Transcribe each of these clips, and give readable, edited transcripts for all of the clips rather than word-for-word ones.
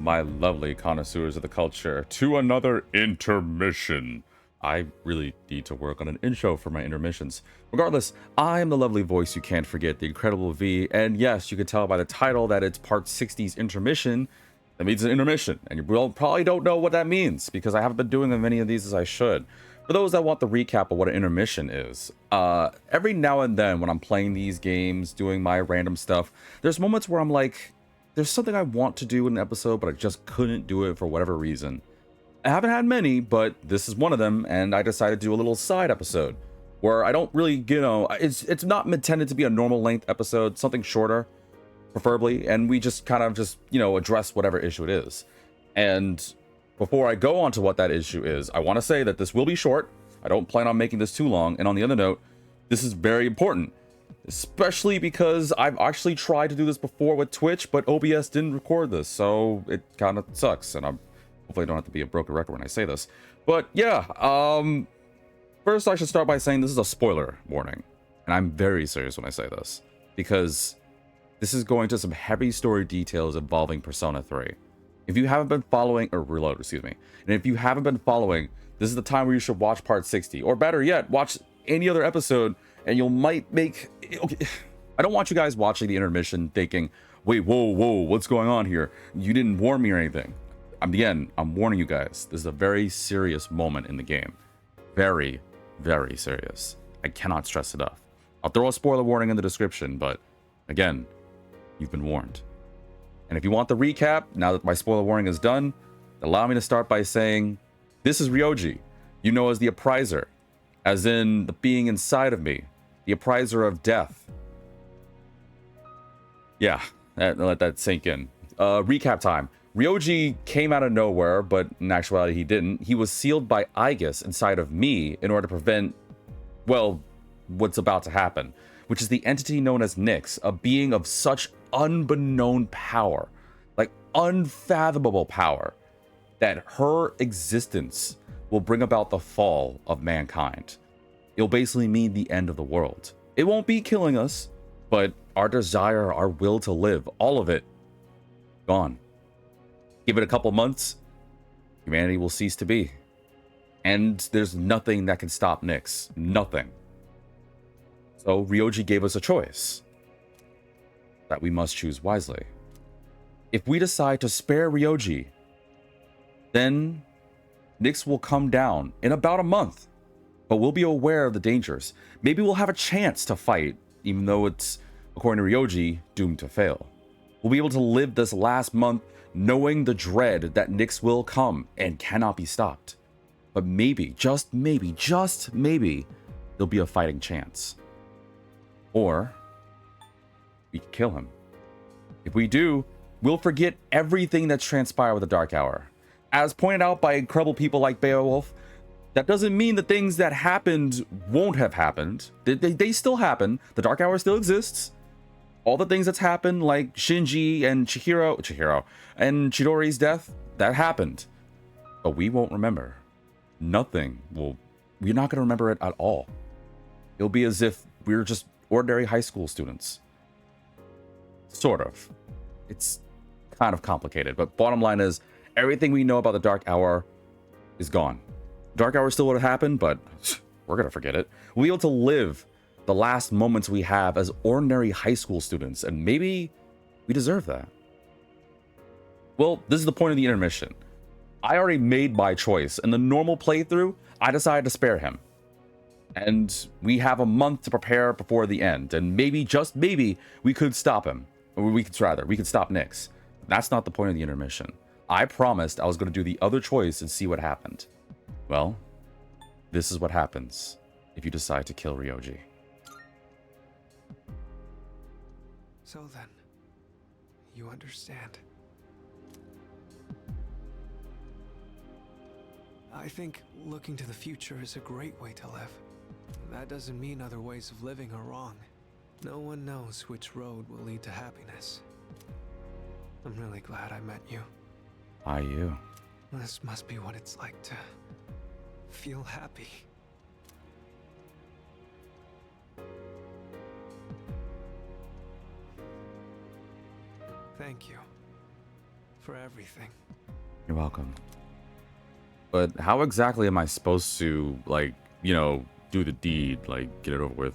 my lovely connoisseurs of the culture, to another intermission. I really need to work on an intro for my intermissions. Regardless, I am the lovely voice you can't forget, the incredible V, and yes, you can tell by the title that it's part 60's intermission. That means an intermission, and you probably don't know what that means, because I haven't been doing as many of these as I should. For those that want the recap of what an intermission is, every now and then when I'm playing these games, doing my random stuff, there's moments where I'm like, there's something I want to do in an episode, but I just couldn't do it for whatever reason. I haven't had many, but this is one of them, and I decided to do a little side episode where I don't really, it's not intended to be a normal length episode, something shorter, preferably, and we just kind of address whatever issue it is. And before I go on to what that issue is, I want to say that this will be short. I don't plan on making this too long, and on the other note, this is very important, especially because I've actually tried to do this before with Twitch, but OBS didn't record this, so it kind of sucks, and hopefully I don't have to be a broken record when I say this. But yeah, first I should start by saying this is a spoiler warning, and I'm very serious when I say this, because this is going to some heavy story details involving Persona 3. If you haven't been following, or Reload, excuse me, and if you haven't been following, this is the time where you should watch part 60, or better yet, watch any other episode, and you might make, okay, I don't want you guys watching the intermission thinking, wait, whoa, what's going on here? You didn't warn me or anything. I'm warning you guys. This is a very serious moment in the game. Very, very serious. I cannot stress it enough. I'll throw a spoiler warning in the description, but again, you've been warned. And if you want the recap, now that my spoiler warning is done, allow me to start by saying, this is Ryoji, you know as the Appriser, as in the being inside of me, the Appriser of death. Yeah, let that sink in. Recap time. Ryoji came out of nowhere, but in actuality he didn't. He was sealed by Aegis inside of me in order to prevent, well, what's about to happen, which is the entity known as Nyx, a being of such unbeknown power, like unfathomable power, that her existence will bring about the fall of mankind. It'll basically mean the end of the world. It won't be killing us, but our desire, our will to live, all of it, gone. Give it a couple months, humanity will cease to be. And there's nothing that can stop Nyx. Nothing. So Ryoji gave us a choice that we must choose wisely. If we decide to spare Ryoji, then Nyx will come down in about a month, but we'll be aware of the dangers. Maybe we'll have a chance to fight, even though it's, according to Ryoji, doomed to fail. We'll be able to live this last month knowing the dread that Nyx will come and cannot be stopped. But maybe, just maybe, there'll be a fighting chance. Or we could kill him. If we do, we'll forget everything that's transpired with the Dark Hour. As pointed out by incredible people like Beowulf, that doesn't mean the things that happened won't have happened. They still happen. The Dark Hour still exists. All the things that's happened, like Shinji and Chihiro and Chidori's death, that happened. But we won't remember. We're not going to remember it at all. It'll be as if we're just ordinary high school students. Sort of. It's kind of complicated, but bottom line is, everything we know about the Dark Hour is gone. Dark Hour still would have happened, but we're going to forget it. We'll be able to live the last moments we have as ordinary high school students, and maybe we deserve that. Well, this is the point of the intermission. I already made my choice. In the normal playthrough, I decided to spare him. And we have a month to prepare before the end, and maybe, just maybe, we could stop him. Or we could stop Nyx. That's not the point of the intermission. I promised I was going to do the other choice and see what happened. Well, this is what happens if you decide to kill Ryoji. So then, you understand. I think looking to the future is a great way to live. That doesn't mean other ways of living are wrong. No one knows which road will lead to happiness. I'm really glad I met you. You. This must be what it's like to feel happy. Thank you. for everything. You're welcome. But how exactly am I supposed to, like, you know, do the deed, like, get it over with?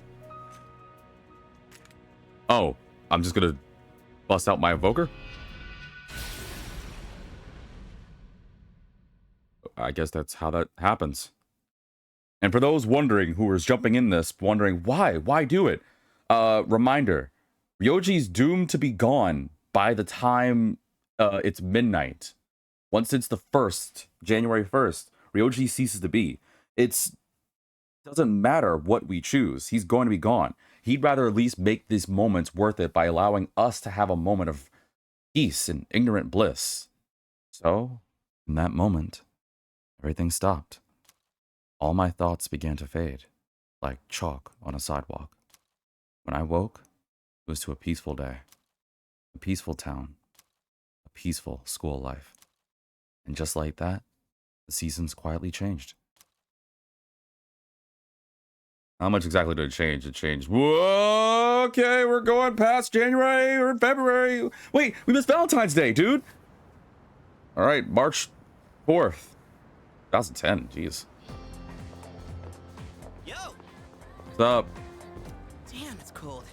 Oh, I'm just gonna bust out my evoker? I guess that's how that happens. And for those wondering who is jumping in this, wondering why do it? Reminder, Ryoji's doomed to be gone by the time it's midnight. Once it's the 1st, January 1st, Ryoji ceases to be. It's doesn't matter what we choose. He's going to be gone. He'd rather at least make these moments worth it by allowing us to have a moment of peace and ignorant bliss. So, in that moment, everything stopped. All my thoughts began to fade, like chalk on a sidewalk. When I woke, it was to a peaceful day, a peaceful town, a peaceful school life. And just like that, the seasons quietly changed. How much exactly did it change? It changed. Whoa, okay, we're going past January or February. Wait, we missed Valentine's Day, dude. All right, March 4th, 2010. Jeez. Yo! What's up? Damn, it's cold.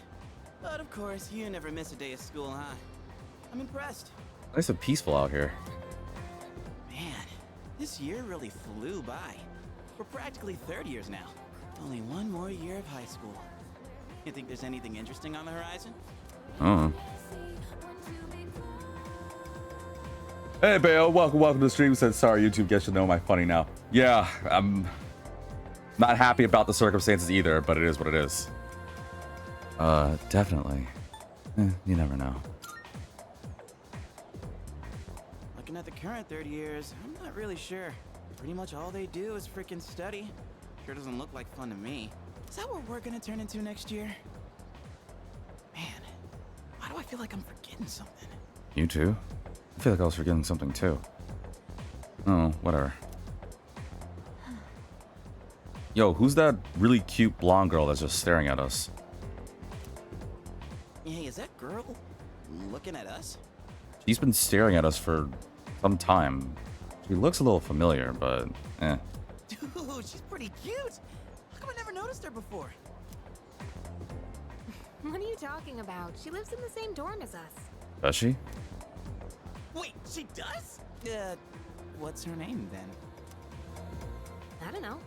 But of course, you never miss a day of school, huh? I'm impressed. Nice and peaceful out here. Man, this year really flew by. We're practically third years now. Only one more year of high school. You think there's anything interesting on the horizon? Hey, Bale, welcome to the stream. Said sorry, YouTube gets to know my funny now. Yeah, I'm not happy about the circumstances either, but it is what it is. Definitely. You never know. Looking at the current third years, I'm not really sure. Pretty much all they do is freaking study. Sure doesn't look like fun to me. Is that what we're gonna turn into next year? Man, why do I feel like I'm forgetting something? You too? I feel like I was forgetting something too. Oh, whatever. Yo, who's that really cute blonde girl that's just staring at us? Hey, is that girl looking at us? She's been staring at us for some time. She looks a little familiar, but eh. Dude, she's pretty cute. How come I never noticed her before? What are you talking about? She lives in the same dorm as us. Does she? Wait, she does? What's her name then? I don't know.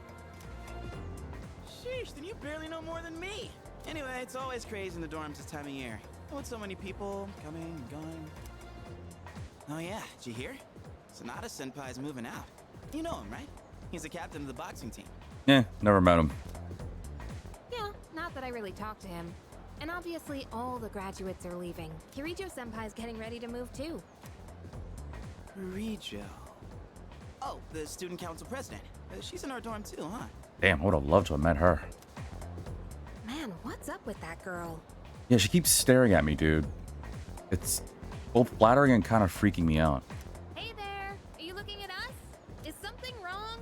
Sheesh, then you barely know more than me. Anyway, it's always crazy in the dorms this time of year. With so many people coming and going. Oh yeah, did you hear? Sonata Senpai's moving out. You know him, right? He's the captain of the boxing team. Yeah, never met him. Yeah, not that I really talked to him. And obviously all the graduates are leaving. Kirijo-senpai's getting ready to move too. Kirijo. Oh, the student council president. She's in our dorm too, huh? Damn, I would have loved to have met her. Man, what's up with that girl? Yeah, she keeps staring at me, dude. It's both flattering and kind of freaking me out. Hey there! Are you looking at us? Is something wrong?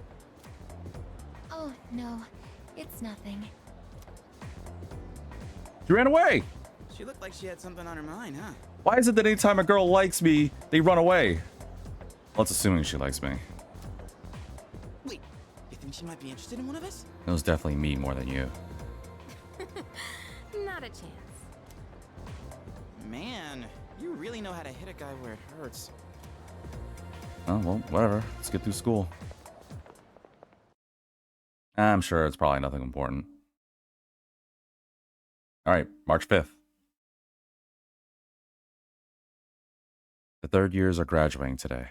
Oh, no. It's nothing. She ran away! She looked like she had something on her mind, huh? Why is it that anytime a girl likes me, they run away? Well, it's assuming she likes me. Wait, you think she might be interested in one of us? It was definitely me more than you. Not a chance. Man, you really know how to hit a guy where it hurts. Oh, well, whatever. Let's get through school. I'm sure it's probably nothing important. Alright, March 5th. The third years are graduating today.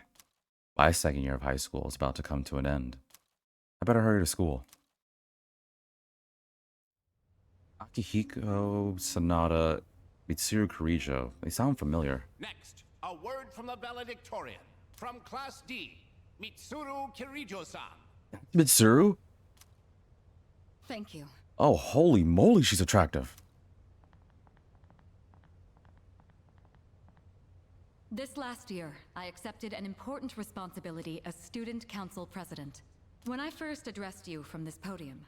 My second year of high school is about to come to an end. I better hurry to school. Akihiko, Sonata, Mitsuru Kirijo. They sound familiar. Next, a word from the valedictorian. From Class D, Mitsuru Kirijo-san. Mitsuru? Thank you. Oh, holy moly, she's attractive. This last year, I accepted an important responsibility as student council president. When I first addressed you from this podium,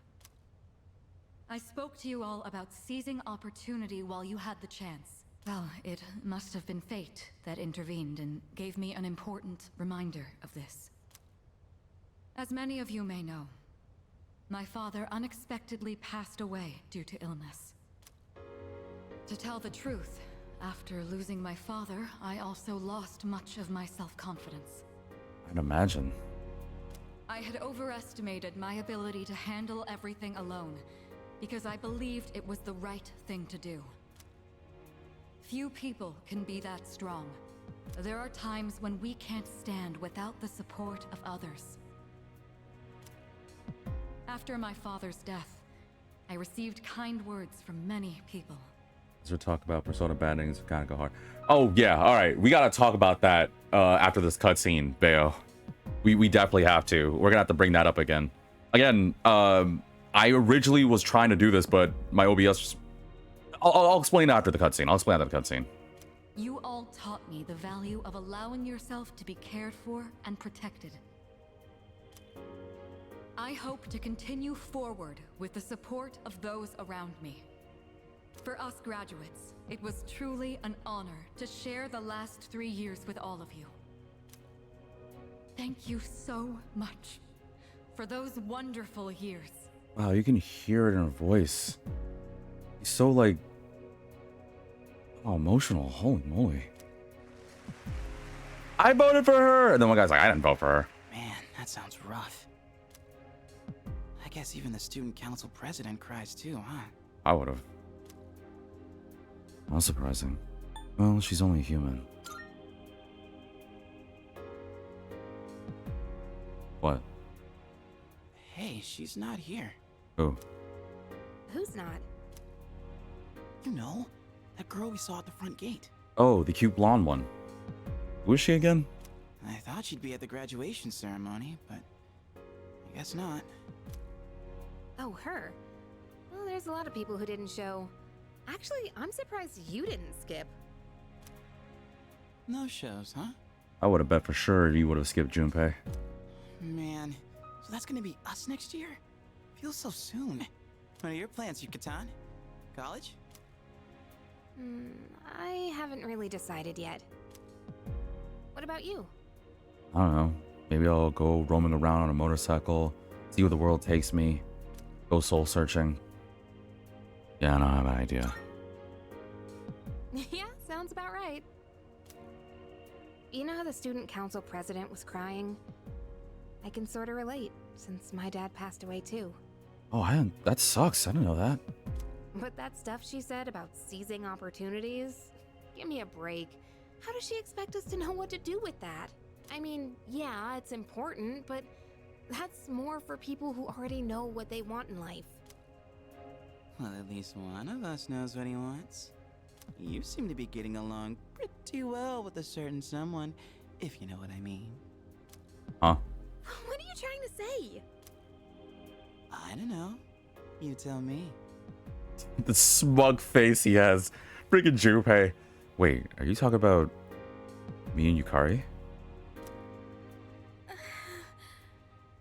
I spoke to you all about seizing opportunity while you had the chance. Well, it must have been fate that intervened and gave me an important reminder of this. As many of you may know, my father unexpectedly passed away due to illness. To tell the truth, after losing my father, I also lost much of my self-confidence. I'd imagine. I had overestimated my ability to handle everything alone, because I believed it was the right thing to do. Few people can be that strong. There are times when we can't stand without the support of others. After my father's death, I received kind words from many people. As we talk about Persona bannings, kind of go hard. Oh yeah, all right. We gotta talk about that after this cutscene, Bayo. We definitely have to. We're gonna have to bring that up again. Again, I originally was trying to do this, but my OBS. I'll explain after the cutscene. I'll explain after the cutscene. You all taught me the value of allowing yourself to be cared for and protected. I hope to continue forward with the support of those around me. For us graduates, it was truly an honor to share the last 3 years with all of you. Thank you so much for those wonderful years. Wow, you can hear it in her voice. He's so like, oh, emotional. Holy moly! I voted for her, and then one guy's like, I didn't vote for her. Man, that sounds rough. I guess even the student council president cries too, huh? I would have. Not surprising. Well, she's only human. What? Hey, she's not here. Who? Who's not? You know, that girl we saw at the front gate. Oh, the cute blonde one. Who is she again? I thought she'd be at the graduation ceremony, but I guess not. Oh, her. Well, there's a lot of people who didn't show. Actually, I'm surprised you didn't skip. No shows, huh? I would have bet for sure you would have skipped Junpei. Man, so that's gonna be us next year? Feels so soon. What are your plans, Yucatan? College? I haven't really decided yet. What about you? I don't know. Maybe I'll go roaming around on a motorcycle, see where the world takes me, go soul searching. Yeah, I don't have an idea. Yeah, sounds about right. You know how the student council president was crying? I can sort of relate, since my dad passed away too. Oh, that sucks. I didn't know that. But that stuff she said about seizing opportunities? Give me a break. How does she expect us to know what to do with that? I mean, yeah, it's important, but that's more for people who already know what they want in life. Well, at least one of us knows what he wants. You seem to be getting along pretty well with a certain someone, if you know what I mean. Huh? What are you trying to say? I don't know. You tell me. The smug face he has. Freaking Junpei. Wait, are you talking about me and Yukari?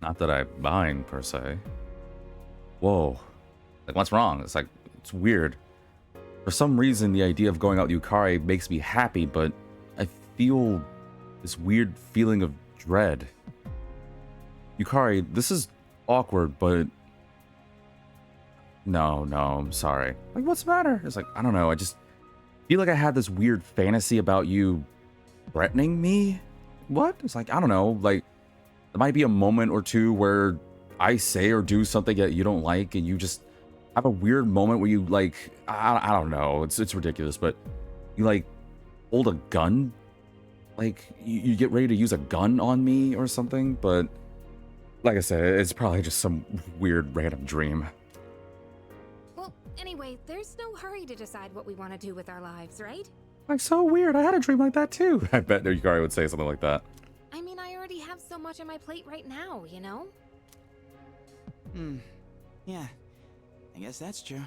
Not that I mind, per se. Whoa. Like, what's wrong? It's like, it's weird. For some reason, the idea of going out with Yukari makes me happy, but I feel this weird feeling of dread. Yukari, this is awkward, but... No, I'm sorry. Like, what's the matter? It's like, I don't know, I just feel like I had this weird fantasy about you threatening me? What? It's like, I don't know, like, there might be a moment or two where I say or do something that you don't like, and you just have a weird moment where you, like, I don't know, it's ridiculous, but you, like, hold a gun? Like, you get ready to use a gun on me or something, but like I said, it's probably just some weird random dream. Well, anyway, there's no hurry to decide what we want to do with our lives, right? Like, so weird, I had a dream like that too. I bet Yukari would say something like that. I mean, I already have so much on my plate right now, you know? Yeah. I guess that's true.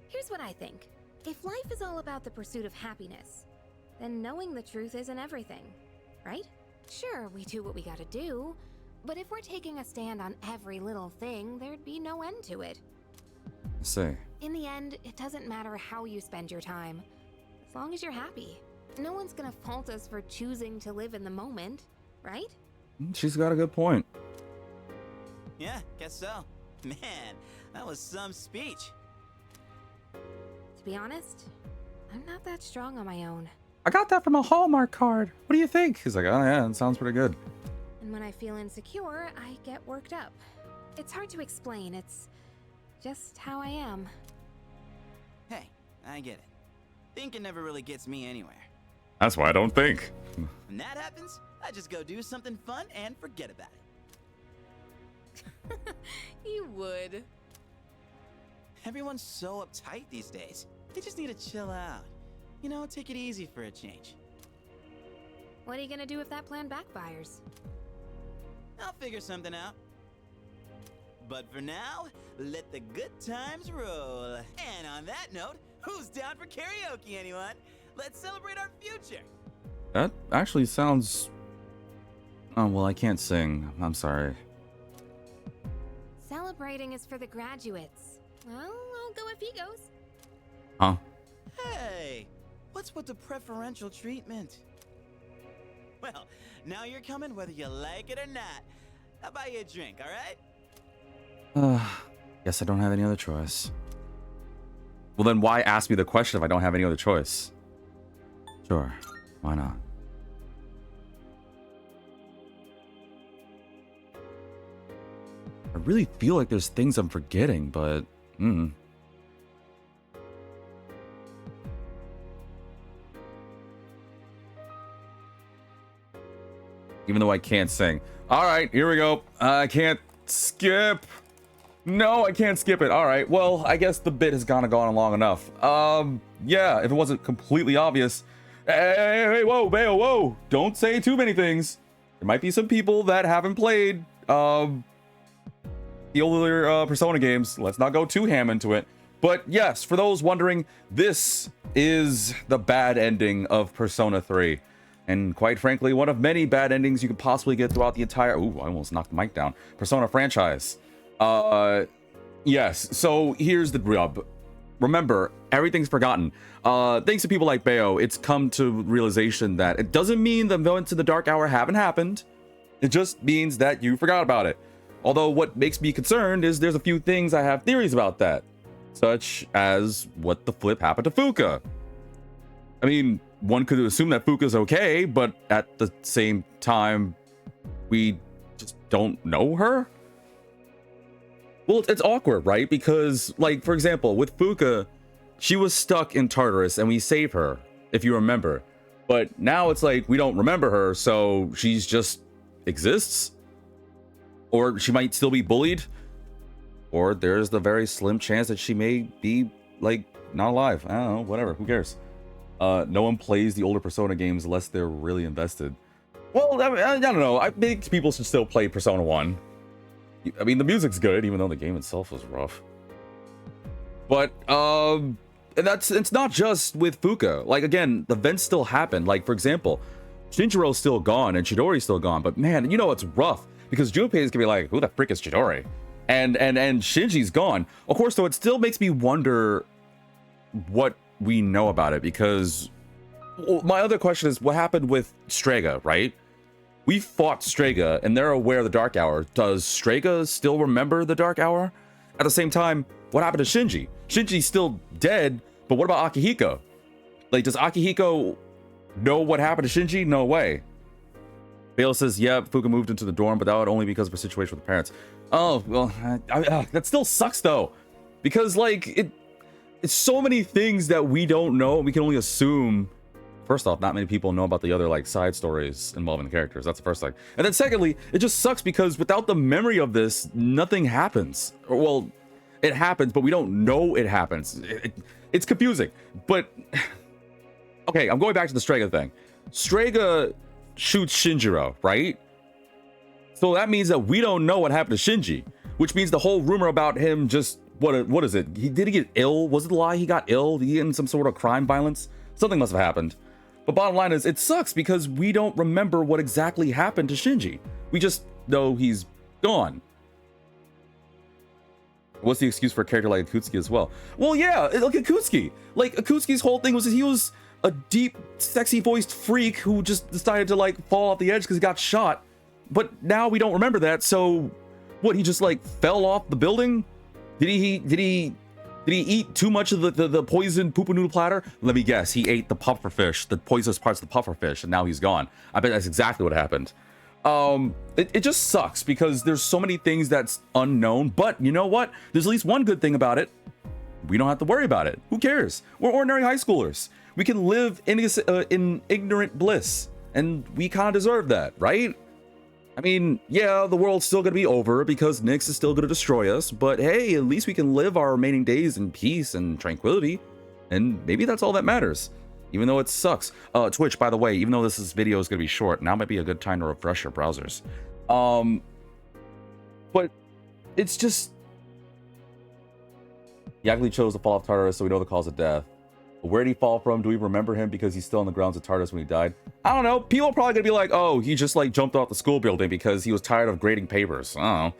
Here's what I think. If life is all about the pursuit of happiness, then knowing the truth isn't everything, right? Sure, we do what we gotta do, but if we're taking a stand on every little thing, there'd be no end to it. Let's see. In the end, it doesn't matter how you spend your time, as long as you're happy. No one's gonna fault us for choosing to live in the moment, right? She's got a good point. Yeah, guess so. Man, that was some speech. To be honest, I'm not that strong on my own. I got that from a Hallmark card. What do you think? He's like, oh yeah, it sounds pretty good. And when I feel insecure, I get worked up. It's hard to explain, it's just how I am. Hey, I get it. Thinking never really gets me anywhere. That's why I don't think. When that happens, I just go do something fun and forget about it. You would. Everyone's so uptight these days. They just need to chill out. You know, take it easy for a change. What are you gonna do if that plan backfires? I'll figure something out. But for now, let the good times roll. And on that note, who's down for karaoke, anyone? Let's celebrate our future. That actually sounds... Oh, well, I can't sing. I'm sorry. Celebrating is for the graduates. Well, I'll go if he goes. Huh? Hey, what's with the preferential treatment? Well, now you're coming whether you like it or not. I'll buy you a drink, all right? Guess I don't have any other choice. Well, then why ask me the question if I don't have any other choice? Sure, why not? I really feel like there's things I'm forgetting, but... Even though I can't sing. Alright, here we go. I can't skip. No, I can't skip it. Alright, well, I guess the bit has gone on long enough. Yeah, if it wasn't completely obvious. Hey, whoa, Bayo, whoa. Don't say too many things. There might be some people that haven't played, the older Persona games. Let's not go too ham into it. But yes, for those wondering, this is the bad ending of Persona 3. And quite frankly, one of many bad endings you could possibly get throughout the entire... Ooh, I almost knocked the mic down. Persona franchise. Yes, so here's the rub. Remember, everything's forgotten. Thanks to people like Bayo, it's come to realization that it doesn't mean the events in the Dark Hour haven't happened. It just means that you forgot about it. Although what makes me concerned is there's a few things I have theories about that. Such as what the flip happened to Fuka. I mean, one could assume that Fuka's okay, but at the same time, we just don't know her? Well, it's awkward, right? Because, like, for example, with Fuka, she was stuck in Tartarus and we saved her, if you remember. But now it's like we don't remember her, so she's just exists? Or she might still be bullied? Or there's the very slim chance that she may be, like, not alive. I don't know, whatever, who cares? No one plays the older Persona games unless they're really invested. Well, I don't know. I think people should still play Persona 1. I mean, the music's good, even though the game itself was rough. But, and it's not just with Fuka. Like, again, the events still happen. Like, for example, Shinjiro's still gone and Chidori's still gone. But man, you know it's rough because Junpei is gonna be like, who the frick is Chidori? And Shinji's gone. Of course, though, it still makes me wonder what we know about it, because my other question is what happened with Strega, right? We fought Strega and they're aware of the Dark Hour. Does Strega still remember the Dark Hour? At the same time, what happened to Shinji? Shinji's still dead, but what about Akihiko? Like, does Akihiko know what happened to Shinji? No way. Bale says, yeah, Fuka moved into the dorm, but that would only because of her situation with the parents. Oh, well, that still sucks though. Because, like, it's so many things that we don't know. We can only assume. First off, not many people know about the other, like, side stories involving the characters. That's the first thing. And then secondly, it just sucks because without the memory of this, nothing happens. Well, it happens, but we don't know it happens. It's confusing. But, okay, I'm going back to the Strega thing. Strega shoots Shinjiro, right? So that means that we don't know what happened to Shinji, which means the whole rumor about him just, what is it? Did he get ill? Was it the lie he got ill? Did he get in some sort of crime violence? Something must have happened. But bottom line is, it sucks because we don't remember what exactly happened to Shinji. We just know he's gone. What's the excuse for a character like Akutsuki as well? Well, yeah, look at Akutsuki. Like, Akutsuki's whole thing was that he was a deep, sexy-voiced freak who just decided to, like, fall off the edge because he got shot. But now we don't remember that, so... What, he just, like, fell off the building? Did he eat too much of the poisoned poo noodle platter? Let me guess, he ate the pufferfish, the poisonous parts of the pufferfish, and now he's gone. I bet that's exactly what happened. It just sucks because there's so many things that's unknown, but you know what? There's at least one good thing about it. We don't have to worry about it. Who cares? We're ordinary high schoolers. We can live in ignorant bliss, and we kind of deserve that, right? I mean, yeah, the world's still gonna be over because Nyx is still gonna destroy us, but hey, at least we can live our remaining days in peace and tranquility, and maybe that's all that matters. Even though it sucks. Twitch, by the way, even though this video is going to be short, now might be a good time to refresh your browsers. But it's just... He actually chose to fall off Tartarus, so we know the cause of death. But where did he fall from? Do we remember him because he's still on the grounds of Tartarus when he died? I don't know. People are probably going to be like, oh, he just like jumped off the school building because he was tired of grading papers. I don't know.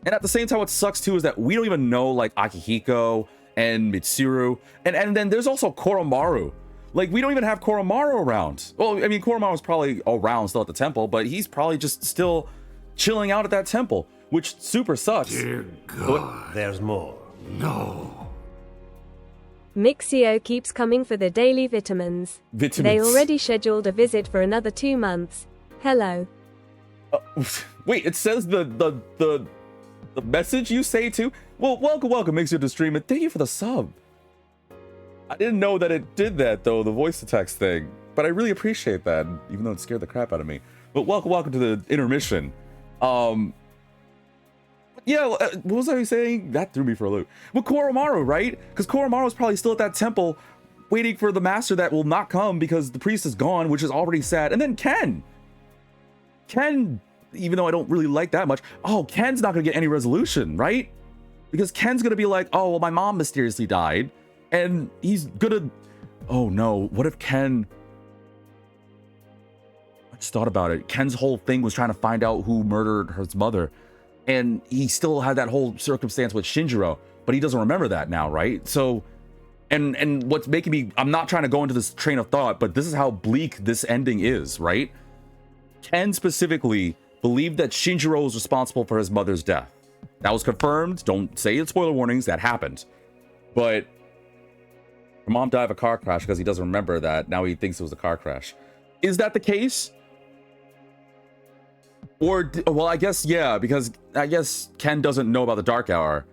And at the same time, what sucks too is that we don't even know like Akihiko and Mitsuru. And then there's also Koromaru. Like, we don't even have Koromaru around. Well, I mean, Koromaru's probably around still at the temple, but he's probably just still chilling out at that temple, which super sucks. Dear God, there's more. No. Mixio keeps coming for the daily vitamins. They already scheduled a visit for another 2 months. Hello. Wait, it says the message you say too? Well, welcome, Mixio to the stream, and thank you for the sub. I didn't know that it did that, though, the voice to text thing. But I really appreciate that, even though it scared the crap out of me. But welcome to the intermission. Yeah, what was I saying? That threw me for a loop. But Koromaru, right? Because Koromaru's probably still at that temple, waiting for the master that will not come because the priest is gone, which is already sad. And then Ken, even though I don't really like that much, Ken's not going to get any resolution, right? Because Ken's going to be like, oh, well, my mom mysteriously died. And he's gonna... Oh no, what if Ken... I just thought about it. Ken's whole thing was trying to find out who murdered his mother. And he still had that whole circumstance with Shinjiro. But he doesn't remember that now, right? So... And what's making me... I'm not trying to go into this train of thought, but this is how bleak this ending is, right? Ken specifically believed that Shinjiro was responsible for his mother's death. That was confirmed. Don't say it, spoiler warnings. That happened. But... Her mom died of a car crash because he doesn't remember that. Now he thinks it was a car crash. Is that the case? Or, well, I guess, yeah, because I guess Ken doesn't know about the Dark Hour.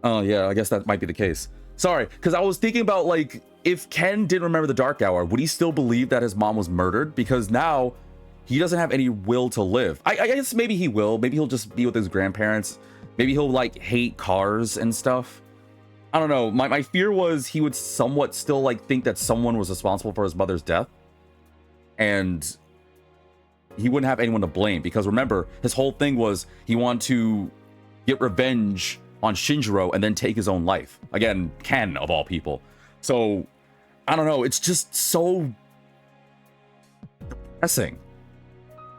Oh, yeah, I guess that might be the case. Sorry, because I was thinking about, like, if Ken didn't remember the Dark Hour, would he still believe that his mom was murdered? Because now he doesn't have any will to live. I guess maybe he will. Maybe he'll just be with his grandparents. Maybe he'll, like, hate cars and stuff. I don't know. My fear was he would somewhat still like think that someone was responsible for his mother's death, and he wouldn't have anyone to blame because remember his whole thing was he wanted to get revenge on Shinjiro and then take his own life. Again, Ken of all people. So I don't know. It's just so depressing.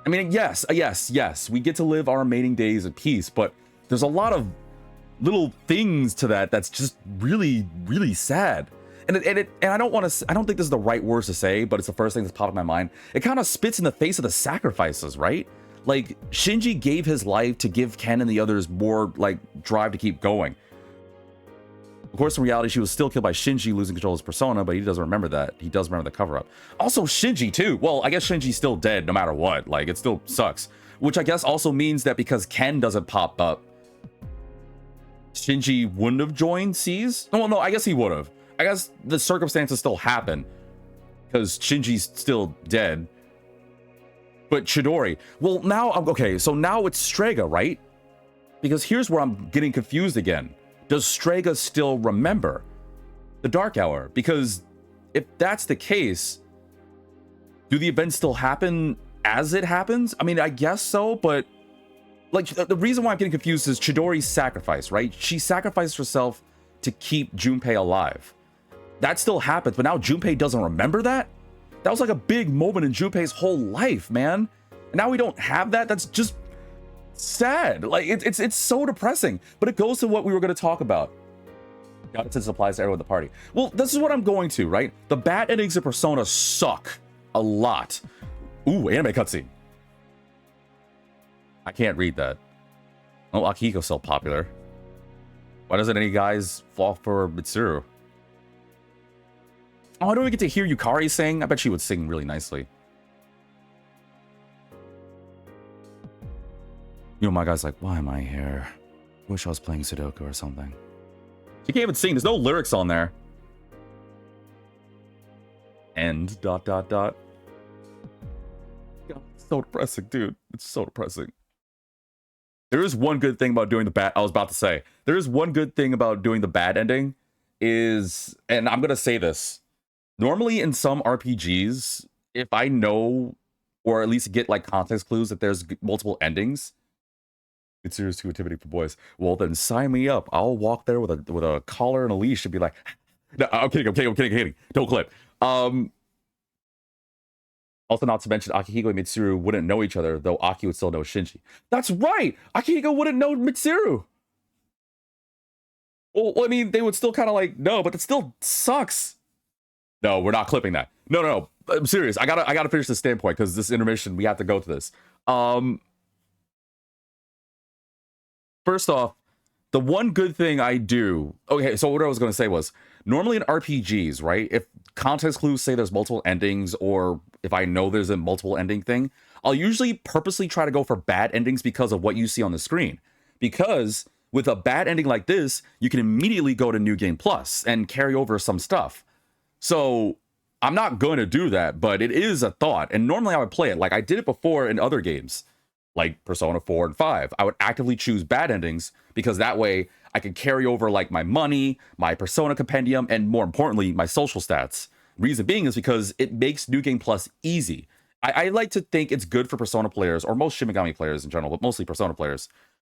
I mean, yes, we get to live our remaining days in peace, but there's a lot of little things to that's just really sad, and I don't think this is the right words to say, but it's the first thing that's popped in my mind. It kind of spits in the face of the sacrifices, right? Like Shinji gave his life to give Ken and the others more like drive to keep going. Of course, in reality, she was still killed by Shinji losing control of his persona, but he doesn't remember that. He does remember the cover-up. Also, Shinji too. Well, I guess Shinji's still dead no matter what. Like, it still sucks. Which I guess also means that because Ken doesn't pop up, Shinji wouldn't have joined C's? Well, no, I guess he would have. I guess the circumstances still happen because Shinji's still dead. But Chidori, well, now, okay, so now it's Strega, right? Because here's where I'm getting confused again. Does Strega still remember the Dark Hour? Because if that's the case, do the events still happen as it happens? I mean, I guess so, but like the reason why I'm getting confused is Chidori's sacrifice, right? She sacrificed herself to keep Junpei alive. That still happens, but now Junpei doesn't remember that? That was like a big moment in Junpei's whole life, man. And now we don't have that? That's just sad. Like it's so depressing. But it goes to what we were going to talk about. God, it applies to everyone at the party. Well, this is what I'm going to, right? The bad endings of Persona suck a lot. Ooh, anime cutscene. I can't read that. Oh, Akihiko's so popular. Why doesn't any guys fall for Mitsuru? Oh, I don't even get to hear Yukari sing. I bet she would sing really nicely. You know, my guy's like, why am I here? Wish I was playing Sudoku or something. She can't even sing. There's no lyrics on there. End, ... God, it's so depressing, dude. It's so depressing. There is one good thing about doing the bad... I was about to say. There is one good thing about doing the bad ending is... And I'm going to say this. Normally in some RPGs, if I know, or at least get like context clues that there's multiple endings... It's serious creativity for boys. Well, then sign me up. I'll walk there with a collar and a leash and be like, no, I'm kidding. Don't clip. Also, not to mention, Akihiko and Mitsuru wouldn't know each other, though Aki would still know Shinji. That's right! Akihiko wouldn't know Mitsuru! Well, I mean, they would still kind of like, no, but it still sucks. No, we're not clipping that. No. I'm serious. I gotta finish this standpoint, because this intermission, we have to go to this. First off, the one good thing I do... Okay, so what I was going to say was, normally in RPGs, right, if context clues say there's multiple endings, or if I know there's a multiple ending thing, I'll usually purposely try to go for bad endings because of what you see on the screen. Because with a bad ending like this, you can immediately go to New Game Plus and carry over some stuff. So I'm not going to do that, but it is a thought. And normally I would play it like I did it before in other games. Like Persona 4 and 5, I would actively choose bad endings because that way I could carry over like my money, my Persona compendium, and more importantly, my social stats. Reason being is because it makes New Game Plus easy. I like to think it's good for Persona players, or most Shin Megami players in general, but mostly Persona players,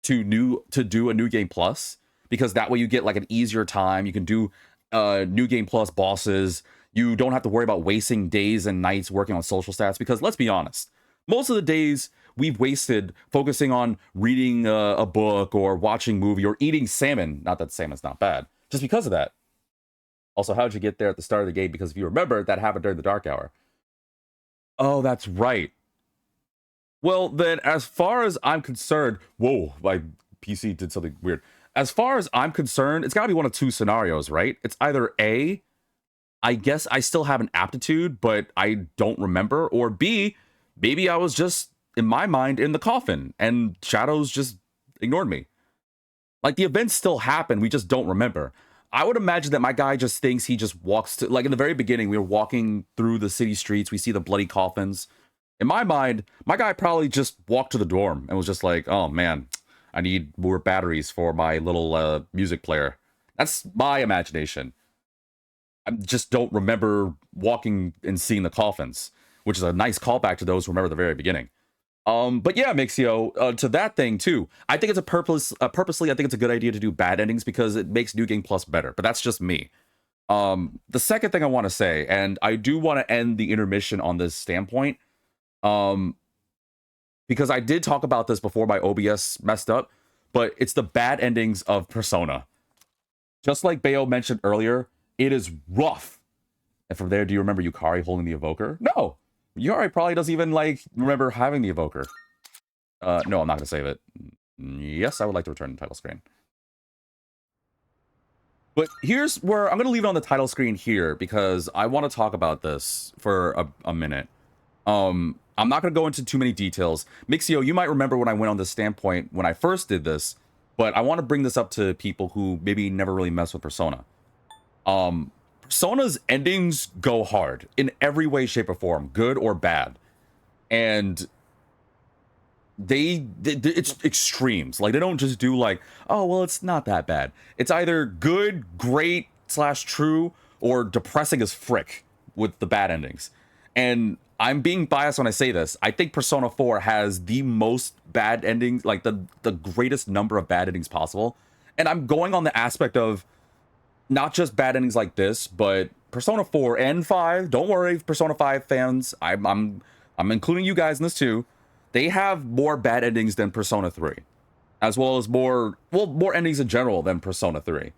to do a New Game Plus, because that way you get like an easier time. You can do New Game Plus bosses. You don't have to worry about wasting days and nights working on social stats, because let's be honest, most of the days we've wasted focusing on reading a book or watching a movie or eating salmon. Not that salmon's not bad, just because of that. Also, how'd you get there at the start of the game? Because if you remember, that happened during the dark hour. Oh, that's right. Well, then, as far as I'm concerned... Whoa, my PC did something weird. As far as I'm concerned, it's got to be one of two scenarios, right? It's either A, I guess I still have an aptitude, but I don't remember, or B, maybe I was just... in my mind, in the coffin, and Shadows just ignored me. Like, the events still happen, we just don't remember. I would imagine that my guy just thinks he just walks to, like in the very beginning, we were walking through the city streets, we see the bloody coffins. In my mind, my guy probably just walked to the dorm and was just like, oh man, I need more batteries for my little music player. That's my imagination. I just don't remember walking and seeing the coffins, which is a nice callback to those who remember the very beginning. But yeah, Mixio, to that thing too, I think it's purposely, I think it's a good idea to do bad endings because it makes New Game Plus better, but that's just me. The second thing I want to say, and I do want to end the intermission on this standpoint, because I did talk about this before my OBS messed up, but it's the bad endings of Persona. Just like Bayo mentioned earlier, it is rough. And from there, do you remember Yukari holding the evoker? No! Yukari probably doesn't even, like, remember having the evoker. No, I'm not going to save it. Yes, I would like to return the title screen. But here's where I'm going to leave it on the title screen here because I want to talk about this for a minute. I'm not going to go into too many details. Mixio, you might remember when I went on this standpoint when I first did this, but I want to bring this up to people who maybe never really mess with Persona. Persona's endings go hard in every way, shape, or form, good or bad. And it's extremes. Like, they don't just do like, oh, well, it's not that bad. It's either good, great, / true, or depressing as frick with the bad endings. And I'm being biased when I say this. I think Persona 4 has the most bad endings, like the greatest number of bad endings possible. And I'm going on the aspect of not just bad endings like this, but Persona 4 and 5. Don't worry, Persona 5 fans. I'm including you guys in this too. they have more bad endings than Persona 3, as well as more endings in general than Persona 3.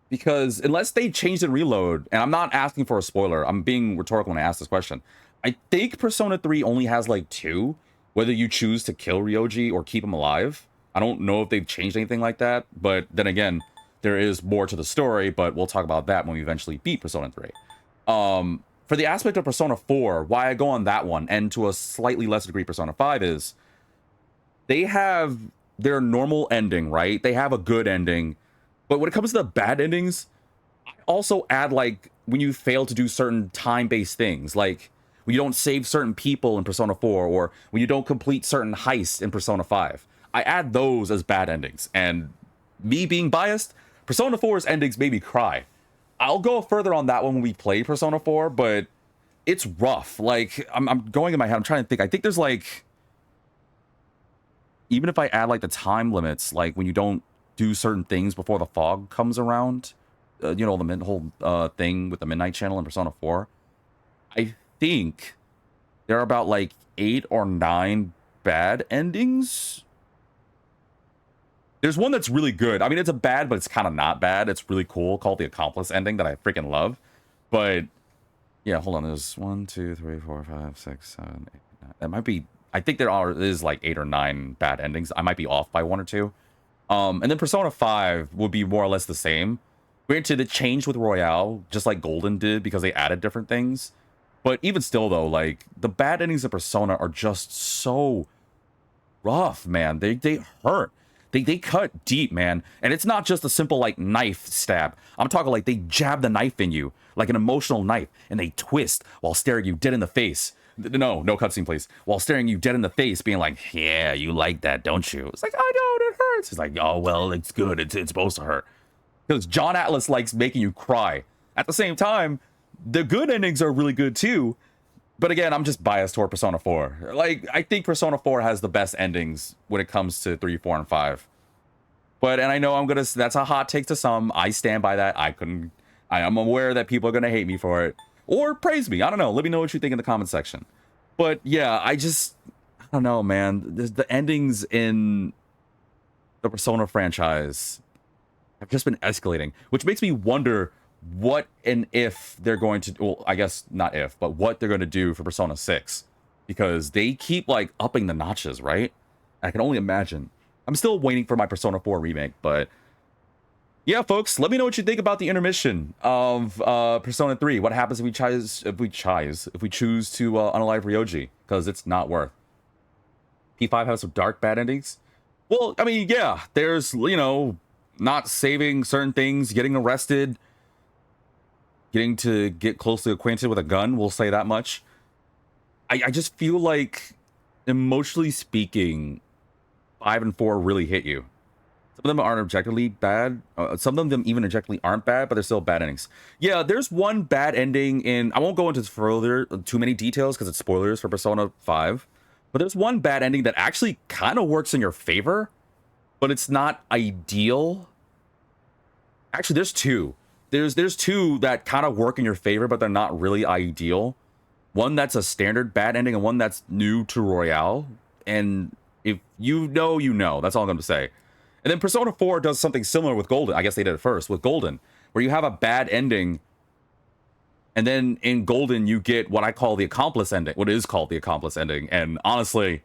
Because unless they changed and reload, and I'm not asking for a spoiler, I'm being rhetorical when I ask this question. I think Persona 3 only has like 2, whether you choose to kill Ryoji or keep him alive. I don't know if they've changed anything like that, but then again, there is more to the story, but we'll talk about that when we eventually beat Persona 3. For the aspect of Persona 4, why I go on that one, and to a slightly lesser degree Persona 5, is they have their normal ending, right? They have a good ending, but when it comes to the bad endings, I also add, like, when you fail to do certain time-based things, like when you don't save certain people in Persona 4, or when you don't complete certain heists in Persona 5. I add those as bad endings, and me being biased, Persona 4's endings made me cry. I'll go further on that one when we play Persona 4, but it's rough. Like, I'm going in my head, I'm trying to think. I think there's, like, even if I add, like, the time limits, like, when you don't do certain things before the fog comes around, you know, the whole thing with the Midnight Channel in Persona 4, I think there are about, like, 8 or 9 bad endings. There's one that's really good. I mean, it's a bad, but it's kind of not bad. It's really cool, called the Accomplice ending, that I freaking love. But yeah, hold on. There's 1, 2, 3, 4, 5, 6, 7, 8, 9. That might be. I think there is like 8 or 9 bad endings. I might be off by 1 or 2. And then Persona 5 would be more or less the same. Granted, it changed with Royale, just like Golden did, because they added different things. But even still, though, like, the bad endings of Persona are just so rough, man. They hurt. They cut deep, man. And it's not just a simple, like, knife stab. I'm talking like they jab the knife in you, like an emotional knife, and they twist while staring you dead in the face. No cutscene, please. While staring you dead in the face, being like, yeah, you like that, don't you? It's like, I don't, it hurts. It's like, oh, well, it's good. It's supposed to hurt. Because John Atlas likes making you cry. At the same time, the good endings are really good, too. But again, I'm just biased toward Persona 4. Like, I think Persona 4 has the best endings when it comes to 3, 4, and 5. But, and I know that's a hot take to some. I stand by that. I am aware that people are going to hate me for it. Or praise me. I don't know. Let me know what you think in the comment section. But yeah, I don't know, man. The endings in the Persona franchise have just been escalating, which makes me wonder what and if they're going to, well, I guess not if, but what they're going to do for Persona 6, because they keep like upping the notches, right? I can only imagine. I'm still waiting for my Persona 4 remake, but yeah, folks, let me know what you think about the intermission of Persona 3. What happens if we choose to unalive Ryoji, because it's not worth. P5 has some dark bad endings. Well, I mean, yeah, there's, you know, not saving certain things, getting arrested, getting to get closely acquainted with a gun, we'll say that much. I just feel like, emotionally speaking, 5 and 4 really hit you. Some of them aren't objectively bad. Some of them even objectively aren't bad, but they're still bad endings. Yeah, there's one bad ending in... I won't go into too many details because it's spoilers for Persona 5. But there's one bad ending that actually kind of works in your favor, but it's not ideal. Actually, there's two. There's two that kind of work in your favor, but they're not really ideal. One that's a standard bad ending and one that's new to Royale. And if you know, you know. That's all I'm going to say. And then Persona 4 does something similar with Golden. I guess they did it first with Golden, where you have a bad ending. And then in Golden, you get what I call the Accomplice ending. What is called the Accomplice ending. And honestly,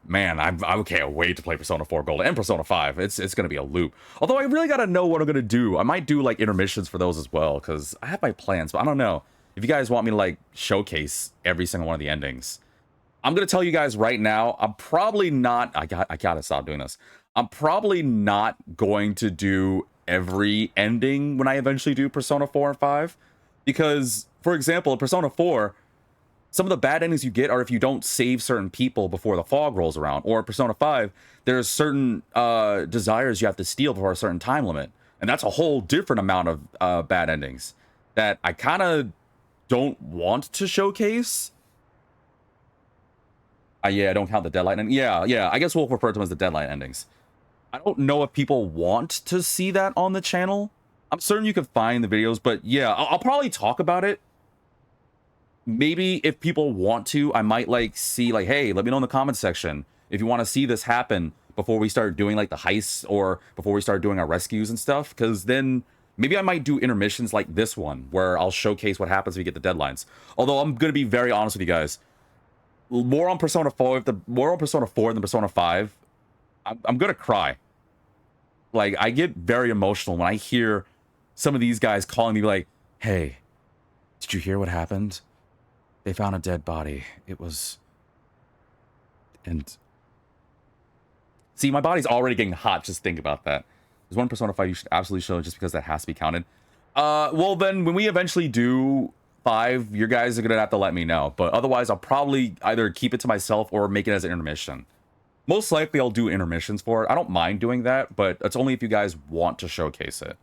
man, I can't wait to play Persona 4 Golden and Persona 5. It's going to be a loop. Although I really got to know what I'm going to do. I might do like intermissions for those as well, because I have my plans, but I don't know. If you guys want me to like showcase every single one of the endings, I'm going to tell you guys right now, I'm probably not, I got to stop doing this. I'm probably not going to do every ending when I eventually do Persona 4 and 5. Because, for example, in Persona 4, some of the bad endings you get are if you don't save certain people before the fog rolls around. Or Persona 5, there's certain desires you have to steal before a certain time limit. And that's a whole different amount of bad endings that I kind of don't want to showcase. Yeah, I don't count the deadline. And yeah, I guess we'll refer to them as the deadline endings. I don't know if people want to see that on the channel. I'm certain you can find the videos, but yeah, I'll probably talk about it maybe if people want to, I might like see like, hey, let me know in the comments section if you want to see this happen before we start doing like the heists or before we start doing our rescues and stuff. Because then maybe I might do intermissions like this one where I'll showcase what happens if we get the deadlines. Although I'm gonna be very honest with you guys, more on Persona 4 than Persona 5. I'm gonna cry. Like, I get very emotional when I hear some of these guys calling me like, hey, did you hear what happened? They found a dead body. It was... And... See, my body's already getting hot just think about that. There's one Persona 5 you should absolutely show just because that has to be counted. Well then, when we eventually do 5, you guys are gonna have to let me know. But otherwise, I'll probably either keep it to myself or make it as an intermission. Most likely, I'll do intermissions for it. I don't mind doing that, but that's only if you guys want to showcase it.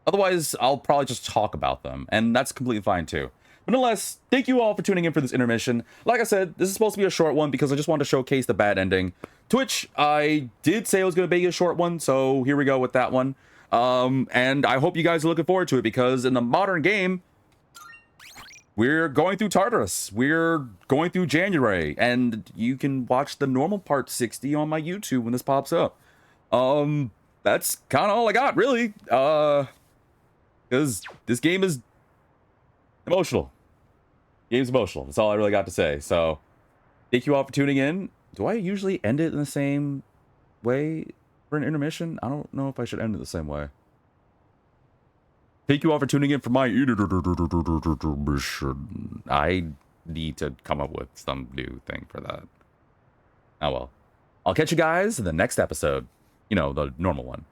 Otherwise, I'll probably just talk about them, and that's completely fine too. But nonetheless, thank you all for tuning in for this intermission. Like I said, this is supposed to be a short one because I just wanted to showcase the bad ending. Twitch, I did say it was going to be a short one, so here we go with that one. And I hope you guys are looking forward to it because in the modern game, we're going through Tartarus. We're going through January, and you can watch the normal part 60 on my YouTube when this pops up. That's kind of all I got, really. Because this game is emotional. Game's emotional. That's all I really got to say. So, thank you all for tuning in. Do I usually end it in the same way for an intermission? I don't know if I should end it the same way. Thank you all for tuning in for my intermission. I need to come up with some new thing for that. Oh well. I'll catch you guys in the next episode. You know, the normal one.